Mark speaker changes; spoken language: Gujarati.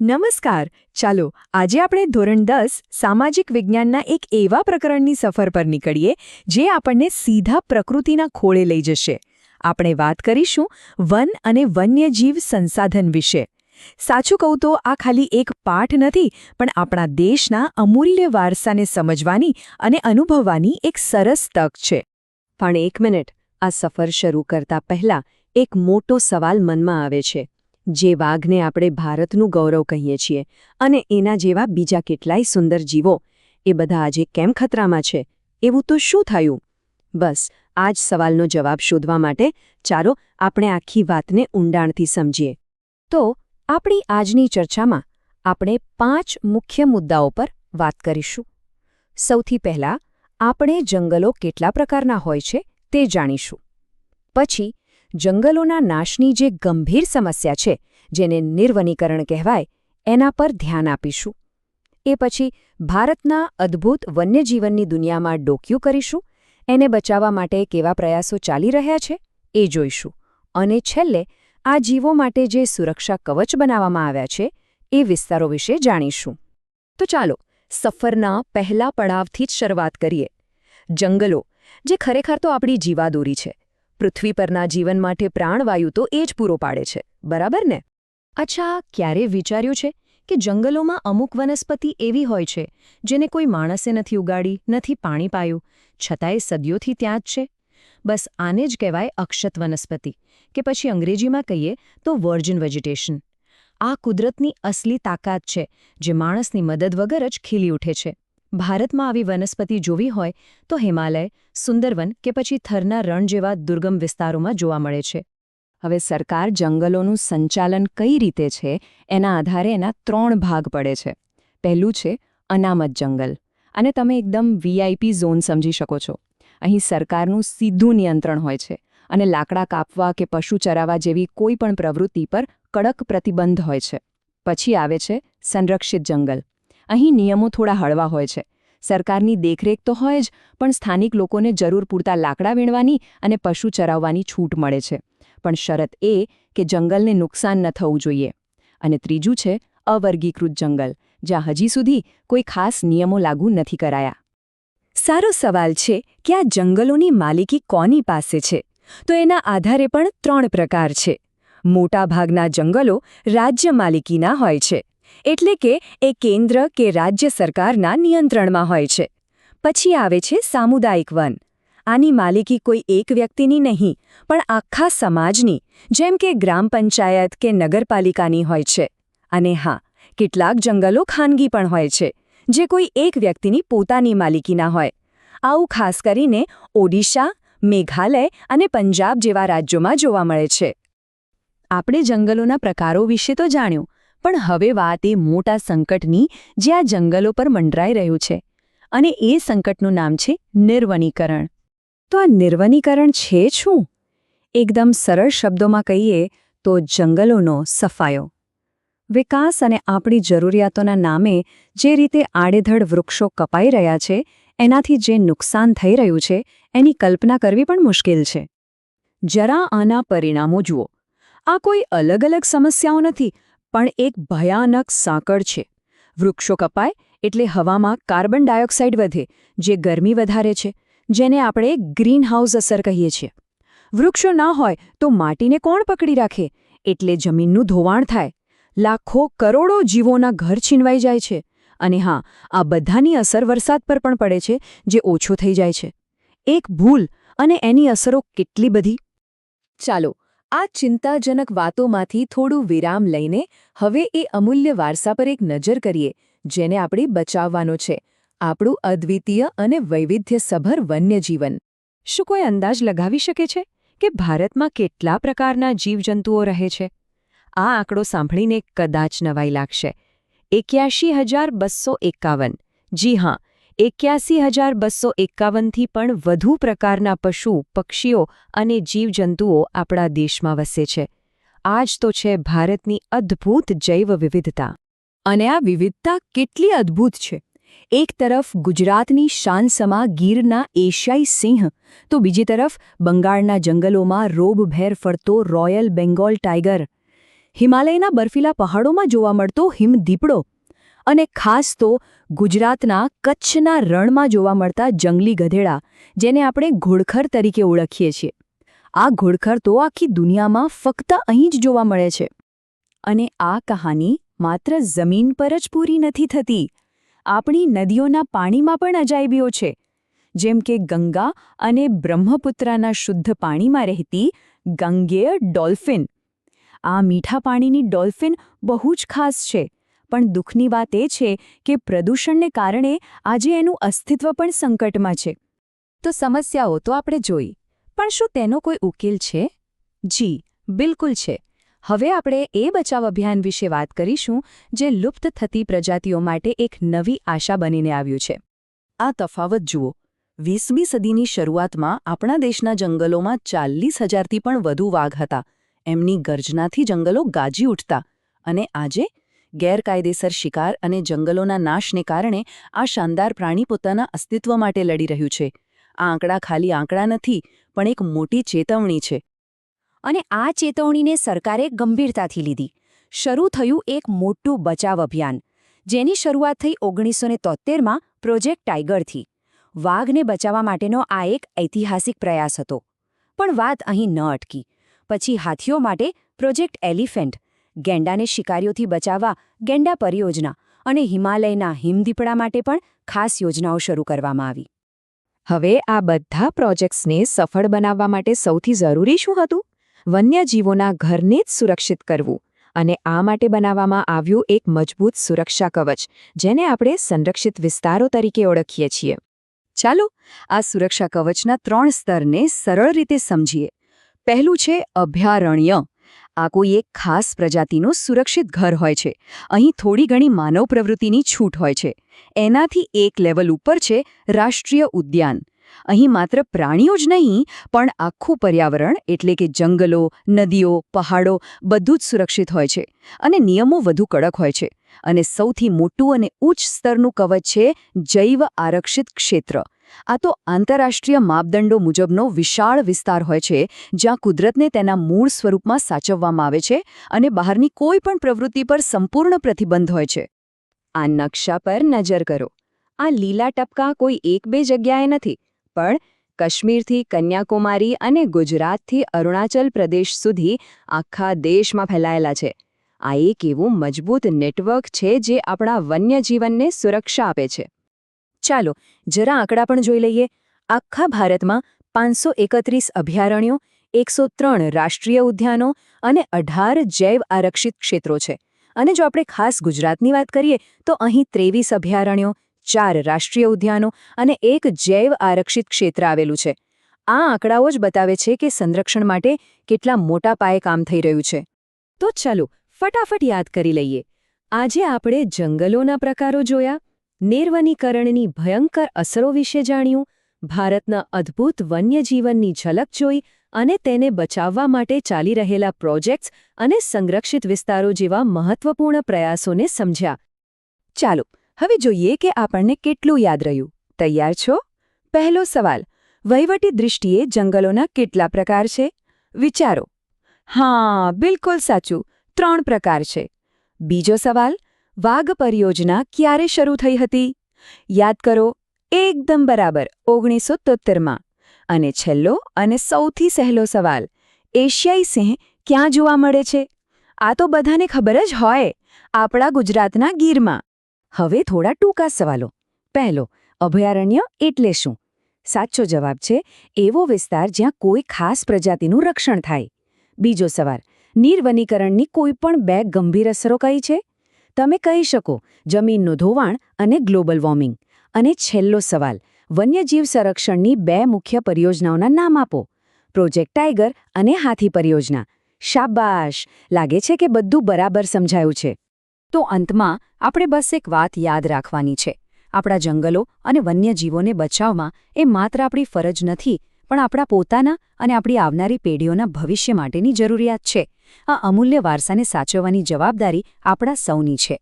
Speaker 1: નમસ્કાર. ચાલો આજે આપણે ધોરણ 10 સામાજિક વિજ્ઞાનના એક એવા પ્રકરણની સફર પર નીકળીએ જે આપણને સીધા પ્રકૃતિના ખોળે લઈ જશે. આપણે વાત કરીશું વન અને વન્યજીવ સંસાધન વિશે. સાચું કહું તો આ ખાલી એક પાઠ નથી, પણ આપણા દેશના અમૂલ્ય વારસાને સમજવાની અને અનુભવવાની એક સરસ તક છે.
Speaker 2: પણ એક મિનિટ, આ સફર શરૂ કરતા પહેલા એક મોટો સવાલ મનમાં આવે છે. જે વાઘને આપણે ભારતનું ગૌરવ કહીએ છીએ અને એના જેવા બીજા કેટલાય સુંદર જીવો, એ બધા આજે કેમ ખતરામાં છે? એવું તો શું થયું? બસ આ જ સવાલનો જવાબ શોધવા માટે ચાલો આપણે આખી વાતને ઊંડાણથી સમજીએ. તો આપણી આજની ચર્ચામાં આપણે 5 મુખ્ય મુદ્દાઓ પર વાત કરીશું. સૌથી પહેલાં આપણે જંગલો કેટલા પ્રકારના હોય છે તે જાણીશું. પછી જંગલોના નાશની જે ગંભીર સમસ્યા છે, જેને નિર્વનીકરણ કહેવાય, એના પર ધ્યાન આપીશું. એ પછી ભારતના અદ્ભુત વન્યજીવનની દુનિયામાં ડોકિયું કરીશું, એને બચાવવા માટે કેવા પ્રયાસો ચાલી રહ્યા છે એ જોઈશું. અને છેલ્લે આ જીવો માટે જે સુરક્ષા કવચ બનાવવામાં આવ્યા છે એ વિસ્તારો વિશે જાણીશું. તો ચાલો સફરના પહેલા પડાવથી જ શરૂઆત કરીએ. જંગલો, જે ખરેખર તો આપણી જીવાદોરી છે. પૃથ્વી પરના જીવન માટે પ્રાણવાયુ તો એ જ પૂરો પાડે છે, બરાબર ને? અચ્છા, ક્યારે વિચાર્યું છે કે જંગલોમાં અમુક વનસ્પતિ એવી હોય છે જેને કોઈ માણસે નથી ઉગાડી, નથી પાણી પાયું, છતાંય સદીઓથી ત્યાં જ છે? બસ આને જ કહેવાય અક્ષત વનસ્પતિ, કે પછી અંગ્રેજીમાં કહીએ તો વર્જિન વેજીટેશન. આ કુદરતની અસલી તાકાત છે જે માણસની મદદ વગર જ ખીલી ઉઠે છે. ભારતમાં આવી વનસ્પતિ જોવી હોય તો હિમાલય, સુંદરવન કે પછી થરના રણ જેવા દુર્ગમ વિસ્તારોમાં જોવા મળે છે. હવે સરકાર જંગલોનું સંચાલન કઈ રીતે છે એના આધારે એના 3 ભાગ પડે છે. પહેલું છે અનામત જંગલ, અને તમે એકદમ વીઆઈપી ઝોન સમજી શકો છો. અહીં સરકારનું સીધું નિયંત્રણ હોય છે અને લાકડા કાપવા કે પશુ ચરાવવા જેવી કોઈ પણ પ્રવૃત્તિ પર કડક પ્રતિબંધ હોય છે. પછી આવે છે સંરક્ષિત જંગલ. અહીં નિયમો થોડા હળવા હોય છે. સરકારની દેખરેખ તો હોય જ, પણ સ્થાનિક લોકોને જરૂર પૂરતા લાકડા વીણવાની અને પશુ ચરાવવાની છૂટ મળે છે. પણ શરત એ કે જંગલને નુકસાન ન થવું જોઈએ. અને ત્રીજું છે અવર્ગીકૃત જંગલ, જ્યાં હજી સુધી કોઈ ખાસ નિયમો લાગુ નથી કરાયા.
Speaker 1: સારો સવાલ છે કે આ જંગલોની માલિકી કોની પાસે છે? તો એના આધારે પણ 3 પ્રકાર છે. મોટાભાગના જંગલો રાજ્ય માલિકીના હોય છે, એટલે કે એ કેન્દ્ર કે રાજ્ય સરકારના નિયંત્રણમાં હોય છે. પછી આવે છે સામુદાયિક વન. આની માલિકી કોઈ એક વ્યક્તિની નહીં, પણ આખા સમાજની, જેમ કે ગ્રામ પંચાયત કે નગરપાલિકાની હોય છે. અને હા, કેટલાક જંગલો ખાનગી પણ હોય છે, જે કોઈ એક વ્યક્તિની પોતાની માલિકીના હોય. આવું ખાસ કરીને ઓડિશા, મેઘાલય અને પંજાબ જેવા રાજ્યોમાં જોવા મળે છે. આપણે જંગલોના પ્રકારો વિશે તો જાણ્યું, પણ હવે વાત એ મોટા સંકટની જે આ જંગલો પર મંડરાઈ રહ્યું છે. અને એ સંકટનું નામ છે નિર્વનીકરણ. તો આ નિર્વનીકરણ છે શું? એકદમ સરળ શબ્દોમાં કહીએ તો જંગલોનો સફાયો. વિકાસ અને આપણી જરૂરિયાતોના નામે જે રીતે આડેધડ વૃક્ષો કપાઈ રહ્યા છે, એનાથી જે નુકસાન થઈ રહ્યું છે એની કલ્પના કરવી પણ મુશ્કેલ છે. જરા આના પરિણામો જુઓ. આ કોઈ અલગ અલગ સમસ્યાઓ નથી, પણ એક ભયાનક સાંકળ છે. વૃક્ષો કપાય એટલે હવામાં કાર્બન ડાયોક્સાઇડ વધે, જે ગરમી વધારે છે, જેને આપણે ગ્રીનહાઉસ અસર કહીએ છીએ. વૃક્ષો ના હોય તો માટીને કોણ પકડી રાખે? એટલે જમીનનું ધોવાણ થાય. લાખો કરોડો જીવોના ઘર છીનવાઈ જાય છે. અને હા, આ બધાની અસર વરસાદ પર પણ પડે છે, જે ઓછો થઈ જાય છે. એક ભૂલ અને એની અસરો કેટલી બધી! ચાલો આ ચિંતાજનક વાતોમાંથી થોડું વિરામ લઈને હવે એ અમૂલ્ય વારસા પર એક નજર કરીએ, જેને આપણે બચાવવાનો છે, આપણું અદ્વિતીય અને વૈવિધ્યસભર વન્યજીવન. શું કોઈ અંદાજ લગાવી શકે છે કે ભારતમાં કેટલા પ્રકારના જીવજંતુઓ રહે છે? આ આંકડો સાંભળીને કદાચ નવાઈ લાગશે. 81,251. જી હા, 81,251થી પણ વધુ પ્રકારના પશુ, પક્ષીઓ અને જીવજંતુઓ આપણા દેશમાં વસે છે. આ જ તો છે ભારતની અદ્ભુત જૈવ વિવિધતા. અને આ વિવિધતા કેટલી અદ્ભુત છે! એક તરફ ગુજરાતની શાનસમા ગીરના એશિયાઈ સિંહ, તો બીજી તરફ બંગાળના જંગલોમાં રોબભેર ફરતો રોયલ બેંગોલ ટાઇગર. હિમાલયના બર્ફીલા પહાડોમાં જોવા મળતો હિમદીપડો અને ખાસ તો ગુજરાતના કચ્છના રણમાં જોવા મળતા જંગલી ગધેડા, જેને આપણે ઘોડખર તરીકે ઓળખીએ છીએ. આ ઘોડખર તો આખી દુનિયામાં ફક્ત અહીં જ જોવા મળે છે. અને આ કહાની માત્ર જમીન પર જ પૂરી નથી થતી. આપણી નદીઓના પાણીમાં પણ અજાયબીઓ છે, જેમ કે ગંગા અને બ્રહ્મપુત્રાના શુદ્ધ પાણીમાં રહેતી ગંગેય ડોલ્ફિન. આ મીઠા પાણીની ડોલ્ફિન બહુ જ ખાસ છે, પણ દુઃખની વાત એ છે કે પ્રદૂષણને કારણે આજે એનું અસ્તિત્વ પણ સંકટમાં છે. તો સમસ્યાઓ તો આપણે જોઈ, પણ શું તેનો કોઈ ઉકેલ છે? જી, બિલકુલ છે. હવે આપણે એ બચાવ અભિયાન વિશે વાત કરીશું, જે લુપ્ત થતી પ્રજાતિઓ માટે એક નવી આશા બનીને આવ્યું છે. આ તફાવત જુઓ. 20મી સદીની શરૂઆતમાં આપણા દેશના જંગલોમાં 40,000થી પણ વધુ વાઘ હતા. એમની ગર્જનાથી જંગલો ગાજી ઉઠતા. અને આજે ગેરકાયદેસર શિકાર અને જંગલોના નાશને કારણે આ શાનદાર પ્રાણી પોતાના અસ્તિત્વ માટે લડી રહ્યું છે. આ આંકડા ખાલી આંકડા નથી, પણ એક મોટી ચેતવણી છે. અને આ ચેતવણીને સરકારે ગંભીરતાથી લીધી. શરૂ થયું એક મોટું બચાવ અભિયાન, જેની શરૂઆત થઈ 1973માં પ્રોજેક્ટ ટાઇગરથી. વાઘને બચાવવા માટેનો આ એક ઐતિહાસિક પ્રયાસ હતો. પણ વાત અહીં ન અટકી. પછી હાથીઓ માટે પ્રોજેક્ટ એલિફન્ટ, ગેંડાને શિકારીઓથી બચાવવા ગેંડા પરિયોજના અને હિમાલયના હિમદીપડા માટે પણ ખાસ યોજનાઓ શરૂ કરવામાં આવી. હવે આ બધા પ્રોજેક્ટ્સને સફળ બનાવવા માટે સૌથી જરૂરી શું હતું? વન્યજીવોના ઘરને જ સુરક્ષિત કરવું. અને આ માટે બનાવવામાં આવ્યું એક મજબૂત સુરક્ષા કવચ, જેને આપણે સંરક્ષિત વિસ્તારો તરીકે ઓળખીએ છીએ. ચાલો આ સુરક્ષા કવચના 3 સ્તરને સરળ રીતે સમજીએ. પહેલું છે અભયારણ્ય. આ કોઈ એક ખાસ પ્રજાતિનું સુરક્ષિત ઘર હોય છે. અહીં થોડી ઘણી માનવ પ્રવૃત્તિની છૂટ હોય છે. એનાથી એક લેવલ ઉપર છે રાષ્ટ્રીય ઉદ્યાન. અહીં માત્ર પ્રાણીઓ જ નહીં, પણ આખું પર્યાવરણ એટલે કે જંગલો, નદીઓ, પહાડો બધું જ સુરક્ષિત હોય છે. અને નિયમો વધુ કડક હોય છે. અને સૌથી મોટું અને ઉચ્ચ સ્તરનું કવચ છે જૈવ આરક્ષિત ક્ષેત્ર. આ તો આંતરરાષ્ટ્રીય માપદંડો મુજબનો વિશાળ વિસ્તાર હોય છે, જ્યાં કુદરતને તેના મૂળ સ્વરૂપમાં સાચવવામાં આવે છે અને બહારની કોઈ પણ પ્રવૃત્તિ પર સંપૂર્ણ પ્રતિબંધ હોય છે. આ નકશા પર નજર કરો. આ લીલા ટપકા કોઈ 1-2 જગ્યાએ નથી, પણ કાશ્મીરથી કન્યાકુમારી અને ગુજરાતથી અરુણાચલ પ્રદેશ સુધી આખા દેશમાં ફેલાયેલા છે. આ એક એવું મજબૂત નેટવર્ક છે જે આપણા વન્યજીવનને સુરક્ષા આપે છે. ચાલો જરા આંકડા પણ જોઈ લઈએ. આખા ભારતમાં 531 અભયારણ્યો, 103 રાષ્ટ્રીય ઉદ્યાનો અને 18 જૈવ આરક્ષિત ક્ષેત્રો છે. અને જો આપણે ખાસ ગુજરાતની વાત કરીએ તો અહીં 23 અભયારણ્યો, 4 રાષ્ટ્રીય ઉદ્યાનો અને 1 જૈવ આરક્ષિત ક્ષેત્ર આવેલું છે. આ આંકડાઓ જ બતાવે છે કે સંરક્ષણ માટે કેટલા મોટા પાયે કામ થઈ રહ્યું છે. તો ચાલો ફટાફટ યાદ કરી લઈએ. આજે આપણે જંગલોના પ્રકારો જોયા, નિર્વનીકરણની ભયંકર અસરો વિશે જાણ્યું, ભારતના અદ્ભુત વન્યજીવનની ઝલક જોઈ અને તેને બચાવવા માટે ચાલી રહેલા પ્રોજેક્ટ્સ અને સંરક્ષિત વિસ્તારો જેવા મહત્વપૂર્ણ પ્રયાસોને સમજ્યા. ચાલો હવે જોઈએ કે આપણને કેટલું યાદ રહ્યું. તૈયાર છો? પહેલો સવાલ, વહીવટી દૃષ્ટિએ જંગલોના કેટલા પ્રકાર છે? વિચારો. હા, બિલકુલ સાચું, 3 પ્રકાર છે. બીજો સવાલ, વાઘ પરિયોજના ક્યારે શરૂ થઈ હતી? યાદ કરો, એકદમ બરાબર 1973માં. અને છેલ્લો અને સૌથી સહેલો સવાલ, એશિયાઈ સિંહ ક્યાં જોવા મળે છે? આ તો બધાને ખબર જ હોય, આપણા ગુજરાતના ગીરમાં. હવે થોડા ટૂંકા સવાલો. પહેલો, અભયારણ્ય એટલે શું? સાચો જવાબ છે એવો વિસ્તાર જ્યાં કોઈ ખાસ પ્રજાતિનું રક્ષણ થાય. બીજો સવાલ, નિર્વનીકરણની કોઈ પણ 2 ગંભીર અસરો કઈ છે? તમે કહી શકો જમીનનું ધોવાણ અને ગ્લોબલ વોર્મિંગ. અને છેલ્લો સવાલ, વન્યજીવ સંરક્ષણની 2 મુખ્ય પરિયોજનાઓના નામ આપો. પ્રોજેક્ટ ટાઇગર અને હાથી પરિયોજના. શાબાશ! લાગે છે કે બધું બરાબર સમજાયું છે. તો અંતમાં આપણે બસ એક વાત યાદ રાખવાની છે. આપણા જંગલો અને વન્યજીવોને બચાવવામાં એ માત્ર આપણી ફરજ નથી, પણ આપણા પોતાના અને આપણી આવનારી પેઢીઓના ભવિષ્ય માટેની જરૂરિયાત છે. આ અમૂલ્ય વારસાને સાચવવાની જવાબદારી આપણા સૌની છે.